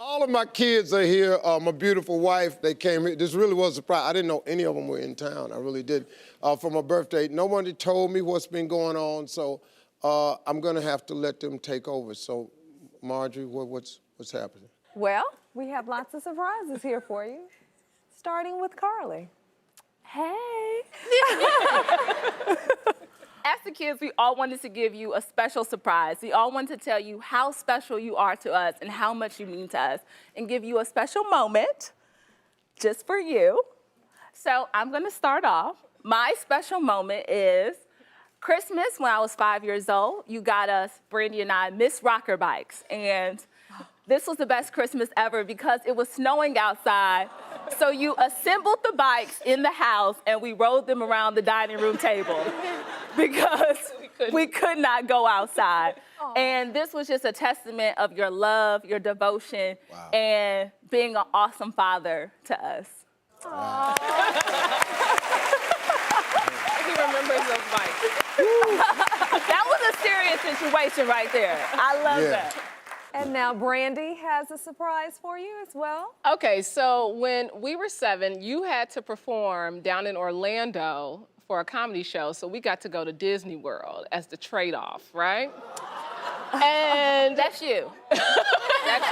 All of my kids are here. My beautiful wife, they came here. This really was a surprise. I didn't know any of them were in town. I really did. For my birthday, nobody told me what's been going on, so I'm gonna have to let them take over. So, Marjorie, what's happening? Well, we have lots of surprises here for you, starting with Carly. Hey. As the kids, we all wanted to give you a special surprise. We all wanted to tell you how special you are to us and how much you mean to us and give you a special moment just for you. So I'm gonna start off. My special moment is Christmas when I was 5 years old. You got us, Brandy and I, Miss Rocker bikes. And this was the best Christmas ever because it was snowing outside. So you assembled the bikes in the house and we rode them around the dining room table because we could not go outside. Aww. And this was just a testament of your love, your devotion, and being an awesome father to us. Wow. He remembers those bikes. That was a serious situation right there. I love that. And now Brandy has a surprise for you as well. Okay, so when we were 7, you had to perform down in Orlando for a comedy show, so we got to go to Disney World as the trade-off, right? And that's you. That's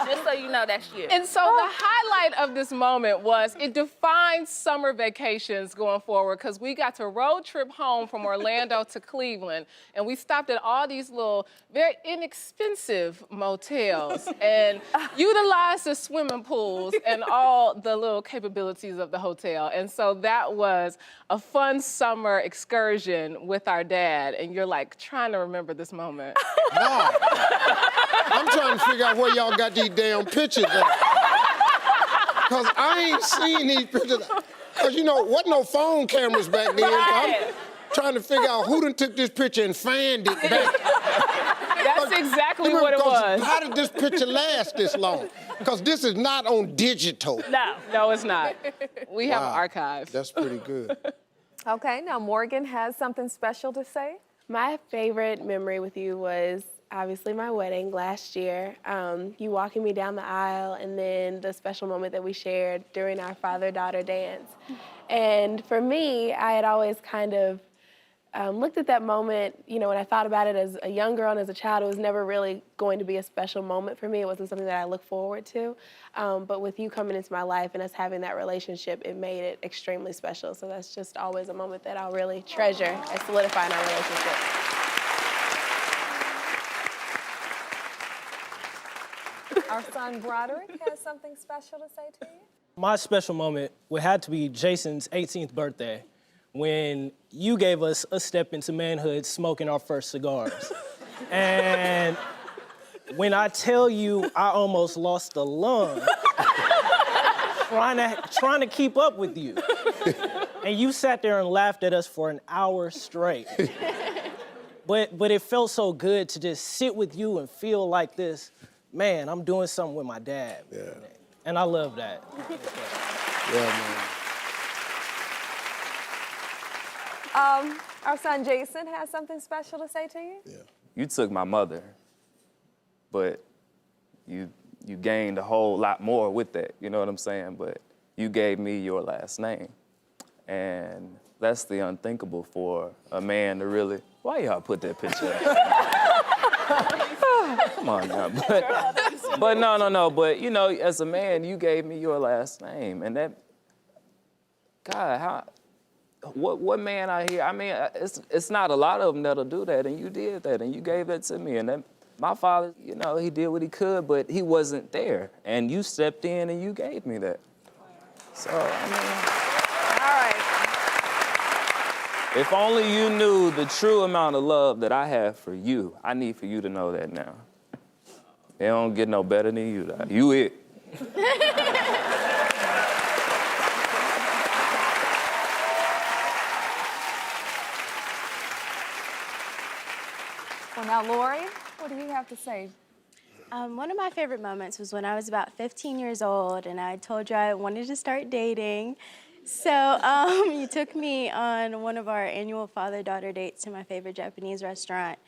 you. Just so you know, that's you. And so the highlight of this moment was it defined summer vacations going forward because we got to road trip home from Orlando to Cleveland, and we stopped at all these little, very inexpensive motels and utilized the swimming pools and all the little capabilities of the hotel. And so that was a fun summer excursion with our dad, and you're like trying to remember this moment. No. I'm trying to figure out where y'all got these damn pictures at. Because I ain't seen these pictures. Because, you know, wasn't no phone cameras back then. Right. I'm trying to figure out who done took this picture and fanned it back. That's exactly what it was. How did this picture last this long? Because this is not on digital. No, it's not. We have an archive. That's pretty good. Okay, now Morgan has something special to say. My favorite memory with you was obviously my wedding last year. You walking me down the aisle, and then the special moment that we shared during our father-daughter dance. And for me, I had always kind of looked at that moment, you know, when I thought about it as a young girl and as a child, it was never really going to be a special moment for me. It wasn't something that I looked forward to. But with you coming into my life and us having that relationship, it made it extremely special. So that's just always a moment that I'll really treasure and solidify in our relationship. Our son Broderick has something special to say to you. My special moment would have to be Jason's 18th birthday, when you gave us a step into manhood smoking our first cigars. And when I tell you I almost lost a lung trying to keep up with you. And you sat there and laughed at us for an hour straight. But it felt so good to just sit with you and feel like this, man, I'm doing something with my dad. Yeah. And I love that. Yeah, man. Our son Jason has something special to say to you. Yeah. You took my mother, but you gained a whole lot more with that, you know what I'm saying? But you gave me your last name. And that's the unthinkable for a man to really, why y'all put that picture up? Come on now, but no, but you know, as a man, you gave me your last name, and that, God, what man out here, I mean, it's not a lot of them that'll do that, and you did that, and you gave that to me, and that, my father, you know, he did what he could, but he wasn't there, and you stepped in and you gave me that. So, I mean. All right. If only you knew the true amount of love that I have for you. I need for you to know that now. It don't get no better than you. You it. Well, now, Lori, what do you have to say? One of my favorite moments was when I was about 15 years old and I told you I wanted to start dating. So you took me on one of our annual father-daughter dates to my favorite Japanese restaurant.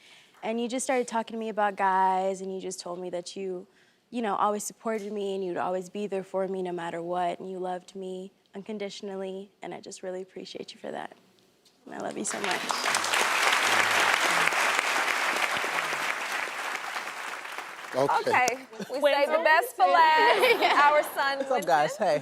And you just started talking to me about guys, and you just told me that you you know, always supported me and you'd always be there for me no matter what. And you loved me unconditionally. And I just really appreciate you for that. And I love you so much. Okay, we saved the best for last. Our son, What's up, guys? Hey.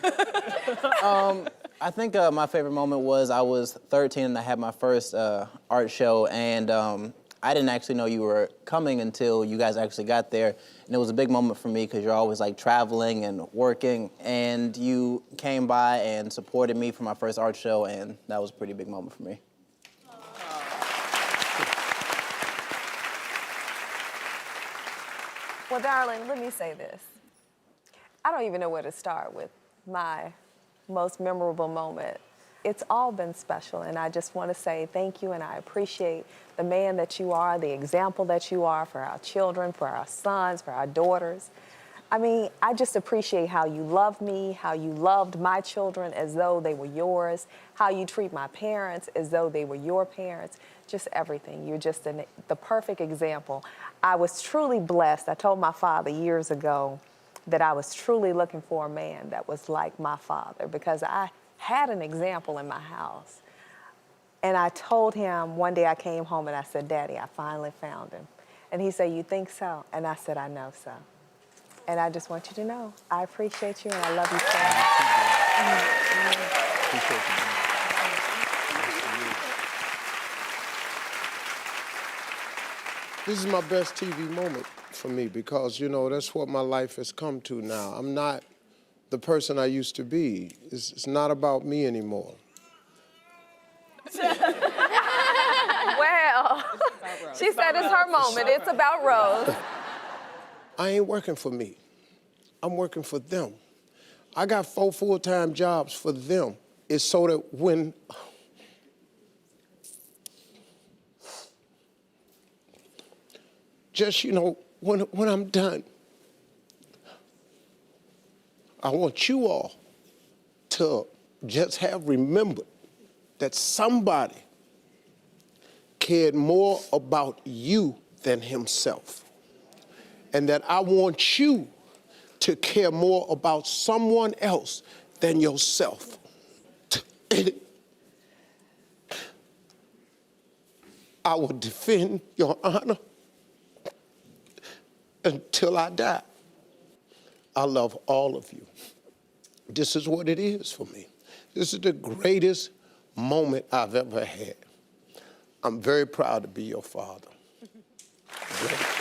I think my favorite moment was I was 13 and I had my first art show, and I didn't actually know you were coming until you guys actually got there. And it was a big moment for me because you're always like traveling and working, and you came by and supported me for my first art show, and that was a pretty big moment for me. Well, darling, let me say this. I don't even know where to start with my most memorable moment. It's all been special, and I just want to say thank you, and I appreciate the man that you are, the example that you are for our children, for our sons, for our daughters. I mean, I just appreciate how you love me, how you loved my children as though they were yours, how you treat my parents as though they were your parents, just everything. You're just the perfect example. I was truly blessed. I told my father years ago that I was truly looking for a man that was like my father because I had an example in my house. And I told him, one day I came home and I said, Daddy, I finally found him. And he said, you think so? And I said, I know so. And I just want you to know, I appreciate you and I love you so much. This is my best TV moment for me because, you know, that's what my life has come to now. I'm not the person I used to be. It's not about me anymore. Well, she said it's her moment. It's about Rose. I ain't working for me. I'm working for them. I got 4 full-time jobs for them. It's so that when just, you know, when I'm done, I want you all to just have remembered that somebody cared more about you than himself. And that I want you to care more about someone else than yourself. I will defend your honor until I die. I love all of you. This is what it is for me. This is the greatest moment I've ever had. I'm very proud to be your father. Very proud.